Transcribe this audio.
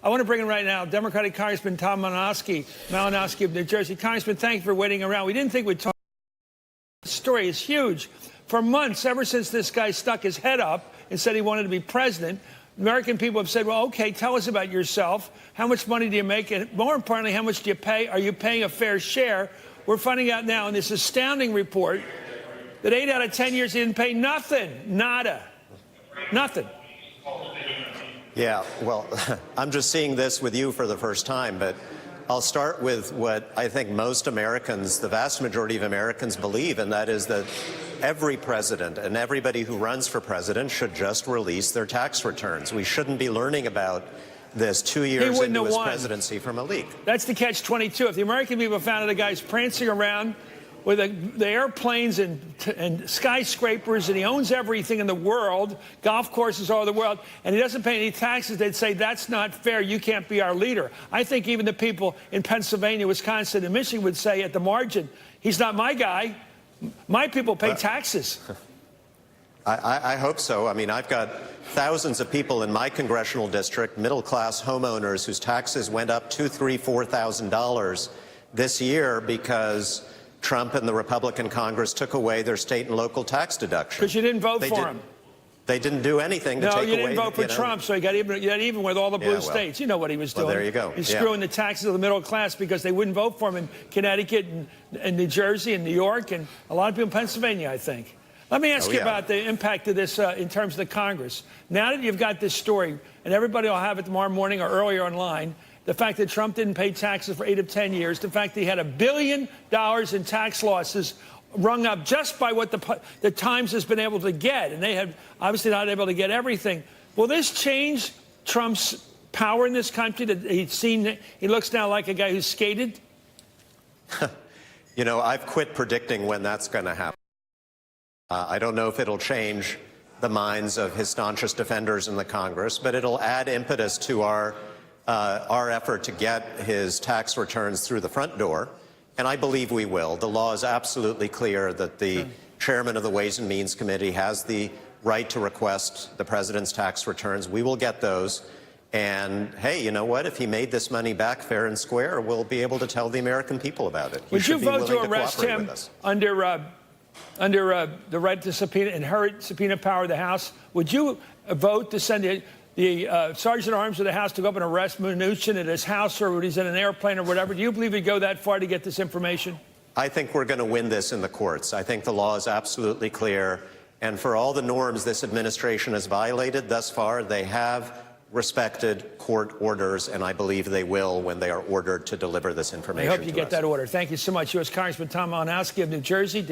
I want to bring in right now Democratic Congressman Tom Malinowski of New Jersey. Congressman, thank you for waiting around. We didn't think we'd talk. The story is huge. For months, ever since this guy stuck his head up and said he wanted to be president, American people have said, well, okay, tell us about yourself. How much money do you make? And more importantly, how much do you pay? Are you paying a fair share? We're finding out now in this astounding report that 8 out of 10 years he didn't pay nothing. Nada. Nothing. Yeah, well, I'm just seeing this with you for the first time, but I'll start with what I think most Americans, the vast majority of Americans, believe, and that is that every president and everybody who runs for president should just release their tax returns. We shouldn't be learning about this 2 years into his presidency from a leak. That's the catch-22. If the American people found out a guy's prancing around with the airplanes and skyscrapers, and he owns everything in the world, golf courses all over the world, and he doesn't pay any taxes, they'd say, that's not fair, you can't be our leader. I think even the people in Pennsylvania, Wisconsin, and Michigan would say at the margin, he's not my guy. My people pay taxes. I hope so. I mean, I've got thousands of people in my congressional district, middle-class homeowners whose taxes went up $2,000, $3,000, $4,000 this year because Trump and the Republican Congress took away their state and local tax deduction. Because you didn't vote for him. They didn't do anything to take away. No, you didn't vote for Trump, so he got even with all the blue states. You know what he was doing. Well, there you go. He's screwing the taxes of the middle class because they wouldn't vote for him in Connecticut and New Jersey and New York and a lot of people in Pennsylvania, I think. Let me ask you about the impact of this in terms of the Congress. Now that you've got this story, and everybody will have it tomorrow morning or earlier online, the fact that Trump didn't pay taxes for 8 of 10 years, the fact that he had $1 billion in tax losses rung up just by what the Times has been able to get, and they have obviously not able to get everything. Will this change Trump's power in this country? That he looks now like a guy who's skated? You know, I've quit predicting when that's going to happen. I don't know if it'll change the minds of his staunchest defenders in the Congress, but it'll add impetus to our effort to get his tax returns through the front door. And I believe we will. The law is absolutely clear that the chairman of the Ways and Means Committee has the right to request the president's tax returns. We will get those. And, hey, you know what? If he made this money back fair and square, we'll be able to tell the American people about it. Would you vote to arrest him under the right to subpoena, inherent subpoena power of the House? Would you vote to send the Sergeant at Arms of the House to go up and arrest Mnuchin at his house, or when he's in an airplane or whatever? Do you believe he'd go that far to get this information? I think we're going to win this in the courts. I think the law is absolutely clear. And for all the norms this administration has violated thus far, they have respected court orders, and I believe they will when they are ordered to deliver this information. I hope you get that order. Thank you so much. U.S. Congressman Tom Malinowski of New Jersey.